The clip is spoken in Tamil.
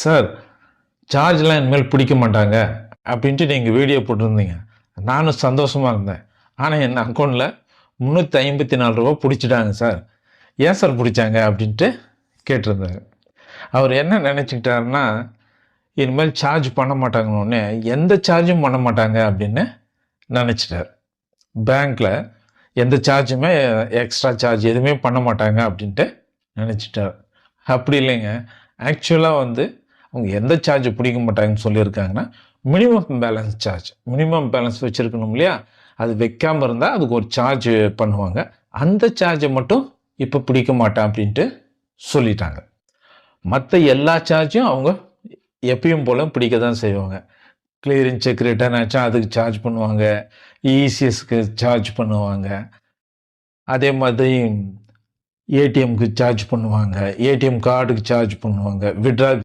சார், சார்ஜ்லாம் இனிமேல் பிடிக்க மாட்டாங்க அப்படின்ட்டு நீங்கள் வீடியோ போட்டிருந்தீங்க. நானும் சந்தோஷமா இருந்தேன். ஆனா என் அக்கவுண்ட்ல ரூ. 354 புடிச்சுட்டாங்க சார். ஏன் சார் புடிச்சாங்க? அப்படின்ட்டு கேட்டிருந்தாரு. அவர் என்ன நினைச்சுக்கிட்டாருன்னா, இனிமேல் சார்ஜ் பண்ண மாட்டாங்கன்னோனே, எந்த சார்ஜும் பண்ண மாட்டாங்க அப்படின்னு நினைச்சுட்டாரு. பேங்க்ல எந்த சார்ஜுமே எக்ஸ்ட்ரா சார்ஜ் எதுவுமே பண்ண மாட்டாங்க அப்படின்ட்டு நினைச்சுட்டாரு. அப்படி இல்லைங்க. ஆக்சுவலா வந்து அவங்க எந்த சார்ஜ் பிடிக்க மாட்டாங்கன்னு சொல்லியிருக்காங்கன்னா, minimum balance charge. Minimum balance வச்சிருக்கணும் இல்லையா? அது வைக்காம இருந்தா அதுக்கு ஒரு சார்ஜ் பண்ணுவாங்க. அந்த சார்ஜ மட்டும் இப்ப பிடிக்க மாட்டேன் அப்படின்ட்டு சொல்லிட்டாங்க. மத்த எல்லா சார்ஜும் அவங்க எப்பயும் போல பிடிக்க தான் செய்வாங்க. கிளியரிங் செக் ரிட்டர்ன் ஆச்சா அதுக்கு சார்ஜ் பண்ணுவாங்க. இசிஎஸ்க்கு சார்ஜ் பண்ணுவாங்க. அதே மாதிரி ஏடிஎம்க்கு சார்ஜ் பண்ணுவாங்க. ஏடிஎம் கார்டுக்கு சார்ஜ் பண்ணுவாங்க. வித்ட்ரா